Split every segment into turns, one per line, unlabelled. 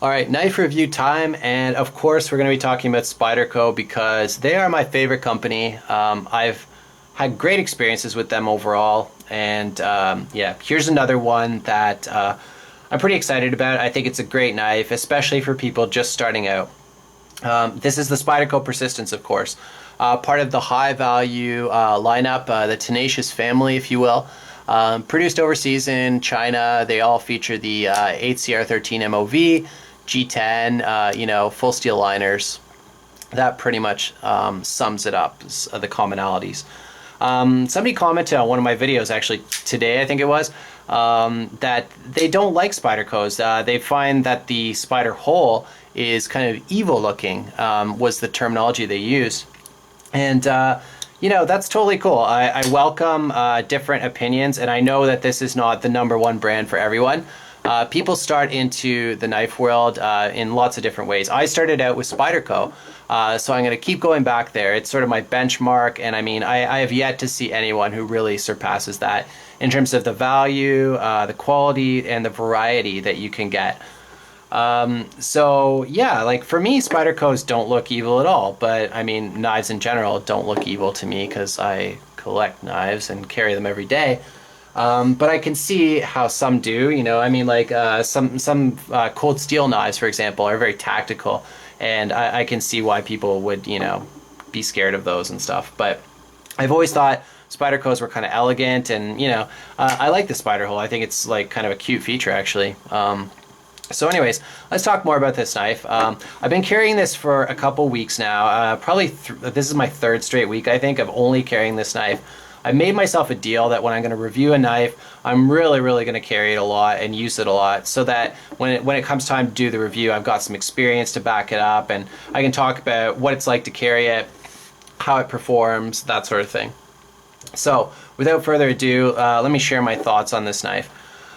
All right, knife review time, and of course we're going to be talking about Spyderco because they are my favorite company. I've had great experiences with them overall, and yeah, here's another one that I'm pretty excited about. I think it's a great knife, especially for people just starting out. This is the Spyderco Persistence, of course, part of the high value lineup, the Tenacious family, if you will. Produced overseas in China. They all feature the 8CR13 MOV, G10, full steel liners. That pretty much sums it up, the commonalities. Somebody commented on one of my videos, actually today I think it was, that they don't like Spydercos. They find that the Spyder hole is kind of evil looking, was the terminology they used. And that's totally cool. I welcome different opinions, and I know that this is not the #1 brand for everyone. People start into the knife world in lots of different ways. I started out with Spyderco, so I'm going to keep going back there. It's sort of my benchmark, and I mean, I have yet to see anyone who really surpasses that in terms of the value, the quality, and the variety that you can get. So yeah, like for me, Spydercos don't look evil at all, but I mean, knives in general don't look evil to me because I collect knives and carry them every day. But I can see how some do, I mean, like some cold steel knives, for example, are very tactical, and I can see why people would, be scared of those and stuff. But I've always thought Spydercos were kind of elegant, and I like the Spyder hole. I think it's like kind of a cute feature, actually. So anyways, let's talk more about this knife. I've been carrying this for a couple weeks now. Probably this is my 3rd straight week, I think, of only carrying this knife. I made myself a deal that when I'm going to review a knife, I'm really going to carry it a lot and use it a lot, so that when it comes time to do the review, I've got some experience to back it up, and I can talk about what it's like to carry it, how it performs, that sort of thing. So without further ado, let me share my thoughts on this knife.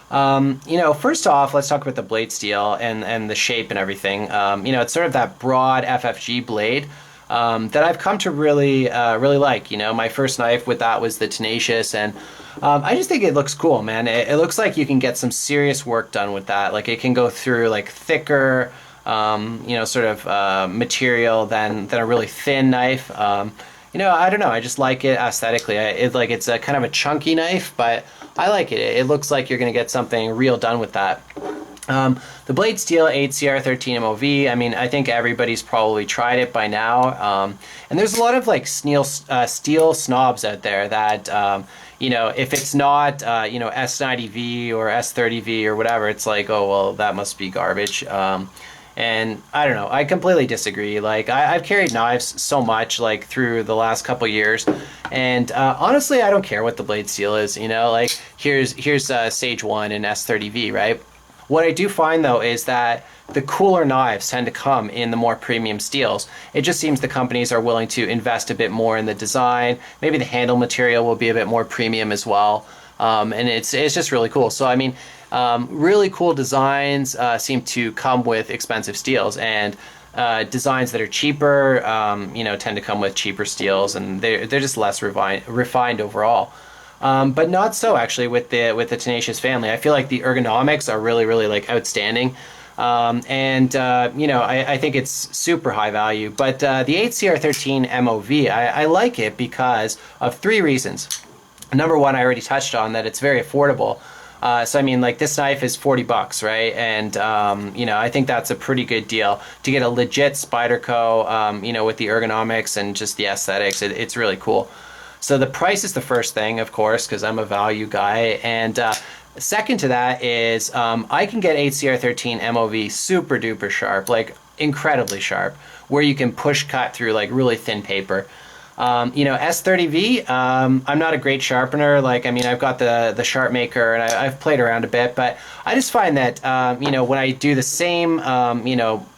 First off, let's talk about the blade steel and the shape and everything. It's sort of that broad FFG blade that I've come to really like. My first knife with that was the Tenacious, and I just think it looks cool, man. It looks like you can get some serious work done with that. Like it can go through like thicker, sort of material than a really thin knife. I don't know. I just like it aesthetically. It's a kind of a chunky knife, but I like it. It looks like you're going to get something real done with that. The blade steel 8CR13 MOV, I mean, I think everybody's probably tried it by now. And there's a lot of like steel snobs out there that, if it's not, S90V or S30V or whatever, it's like, oh, well, that must be garbage. And I don't know, I completely disagree. Like I've carried knives so much like through the last couple years, and honestly, I don't care what the blade steel is. Like here's Sage 1 and S30V, right? What I do find though is that the cooler knives tend to come in the more premium steels. It just seems the companies are willing to invest a bit more in the design. Maybe the handle material will be a bit more premium as well. And it's just really cool. So I mean, really cool designs seem to come with expensive steels, and designs that are cheaper, tend to come with cheaper steels, and they're just less refined overall. But not so actually with the Tenacious family. I feel like the ergonomics are really like outstanding. I think it's super high value. But the 8CR13 MOV, I like it because of 3 reasons. Number 1, I already touched on, that it's very affordable. So I mean, like this knife is $40, right? And I think that's a pretty good deal to get a legit Spyderco, with the ergonomics and just the aesthetics. It's really cool. So the price is the first thing, of course, because I'm a value guy. And second to that is I can get 8CR13 MOV super duper sharp, like incredibly sharp, where you can push cut through like really thin paper. S30V, I'm not a great sharpener. Like, I mean, I've got the Sharp Maker, and I've played around a bit, but I just find that, when I do the same,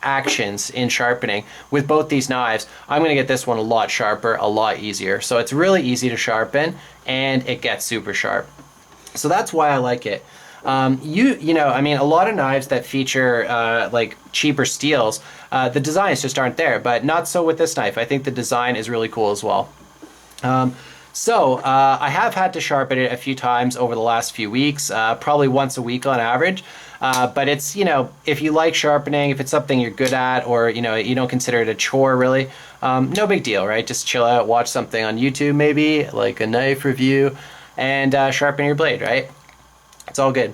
actions in sharpening with both these knives, I'm going to get this one a lot sharper, a lot easier. So it's really easy to sharpen, and it gets super sharp. So that's why I like it. I mean, a lot of knives that feature like cheaper steels, the designs just aren't there, but not so with this knife. I think the design is really cool as well. So I have had to sharpen it a few times over the last few weeks, probably once a week on average. But it's, you know, if you like sharpening, if it's something you're good at, or, you know, you don't consider it a chore really, no big deal, right? Just chill out, watch something on YouTube maybe, like a knife review, and sharpen your blade, right? It's all good.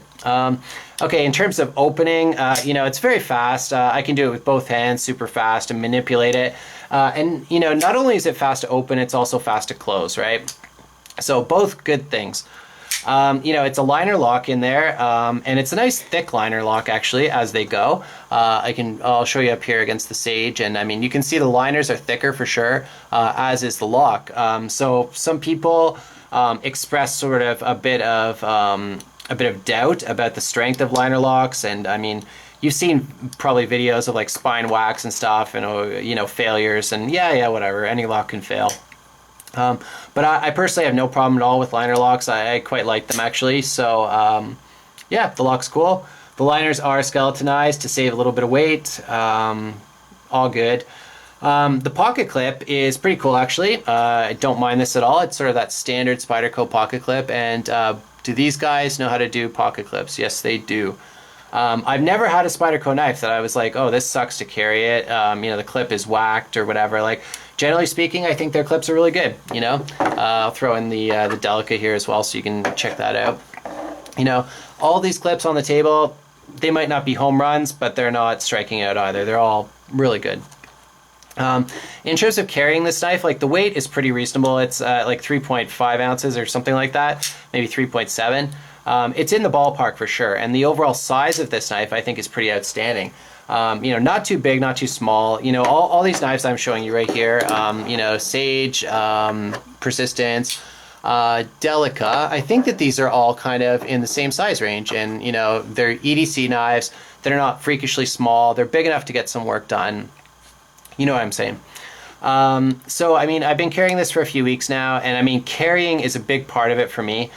Okay, in terms of opening, you know, it's very fast. I can do it with both hands, super fast, and manipulate it. And, you know, not only is it fast to open, it's also fast to close, right? So both good things. You know, it's a liner lock in there, and it's a nice thick liner lock actually as they go. I'll show you up here against the Sage, and I mean, you can see the liners are thicker for sure, as is the lock. So some people express sort of a bit of doubt about the strength of liner locks, and I mean, you've seen probably videos of like spine wax and stuff, and you know, failures, and yeah, whatever, any lock can fail. But I personally have no problem at all with liner locks. I quite like them actually. So yeah, the lock's cool. The liners are skeletonized to save a little bit of weight. All good. The pocket clip is pretty cool actually. I don't mind this at all. It's sort of that standard Spyderco pocket clip. And do these guys know how to do pocket clips? Yes, they do. I've never had a Spyderco knife that I was like, oh, this sucks to carry it. You know, the clip is whacked or whatever. Like, generally speaking, I think their clips are really good, you know. I'll throw in the Delica here as well so you can check that out. You know, all these clips on the table, they might not be home runs, but they're not striking out either. They're all really good. In terms of carrying this knife, like the weight is pretty reasonable. It's like 3.5 ounces or something like that, maybe 3.7. It's in the ballpark for sure, and the overall size of this knife I think is pretty outstanding. You know, not too big, not too small. You know, all these knives I'm showing you right here, you know, Sage, Persistence, Delica, I think that these are all kind of in the same size range, and you know, they're EDC knives. They're not freakishly small. They're big enough to get some work done. You know what I'm saying? So, I mean, I've been carrying this for a few weeks now, and I mean, carrying is a big part of it for me.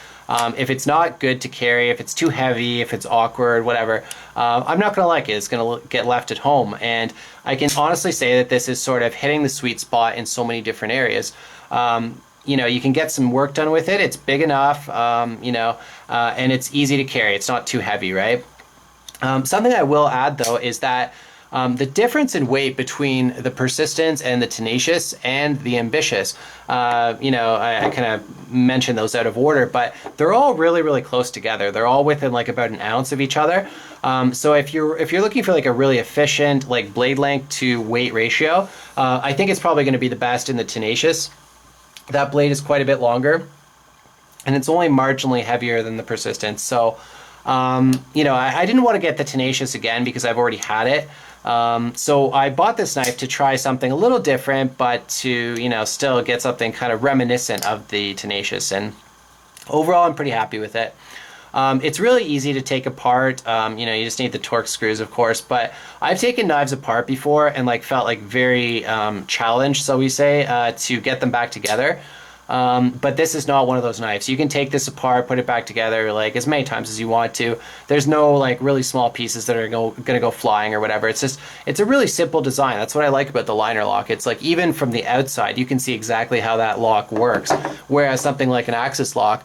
If it's not good to carry, if it's too heavy, if it's awkward, whatever, I'm not going to like it. It's going to get left at home. And I can honestly say that this is sort of hitting the sweet spot in so many different areas. You know, you can get some work done with it. It's big enough, you know, and it's easy to carry. It's not too heavy, right? Something I will add, though, is that the difference in weight between the Persistence and the Tenacious and the Ambitious, you know, I kind of mentioned those out of order, but they're all really, really close together. They're all within like about an ounce of each other. So if you're looking for like a really efficient like blade length to weight ratio, I think it's probably going to be the best in the Tenacious. That blade is quite a bit longer, and it's only marginally heavier than the Persistence. So, you know, I didn't want to get the Tenacious again because I've already had it. So I bought this knife to try something a little different, but to, you know, still get something kind of reminiscent of the Tenacious, and overall I'm pretty happy with it. It's really easy to take apart. You know, you just need the Torx screws, of course, but I've taken knives apart before and like felt like very challenged, so we say, to get them back together. But this is not one of those knives. You can take this apart, put it back together like as many times as you want to. There's no like really small pieces that are gonna go flying or whatever. It's just, it's a really simple design. That's what I like about the liner lock. It's like even from the outside, you can see exactly how that lock works. Whereas something like an Axis lock,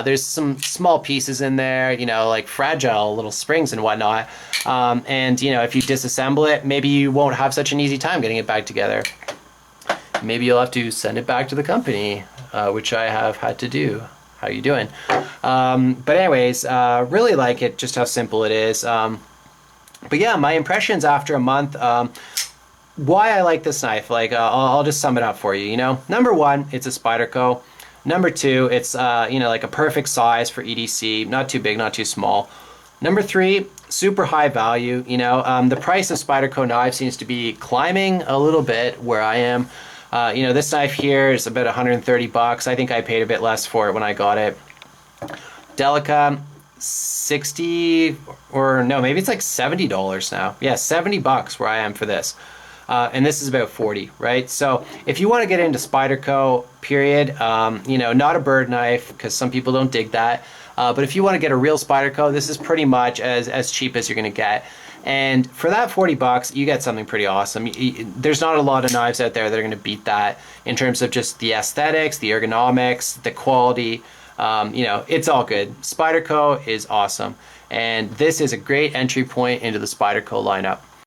there's some small pieces in there, you know, like fragile little springs and whatnot. And you know, if you disassemble it, maybe you won't have such an easy time getting it back together. Maybe you'll have to send it back to the company, which I have had to do. How you doing? But anyways, really like it, just how simple it is. But yeah, my impressions after a month, why I like this knife, like I'll just sum it up for you, you know. Number one, it's a Spyderco. Number two, it's you know, like a perfect size for EDC, not too big, not too small. Number three, super high value, you know. The price of Spyderco knives seems to be climbing a little bit where I am. You know, this knife here is about 130 bucks. I think I paid a bit less for it when I got it. Delica, 60, or no, maybe it's like $70 now. Yeah, 70 bucks where I am for this. And this is about 40, right? So if you want to get into Spyderco, period, you know, not a bird knife, because some people don't dig that. But if you want to get a real Spyderco, this is pretty much as cheap as you're going to get. And for that 40 bucks, you get something pretty awesome. There's not a lot of knives out there that are going to beat that in terms of just the aesthetics, the ergonomics, the quality. You know, it's all good. Spyderco is awesome. And this is a great entry point into the Spyderco lineup.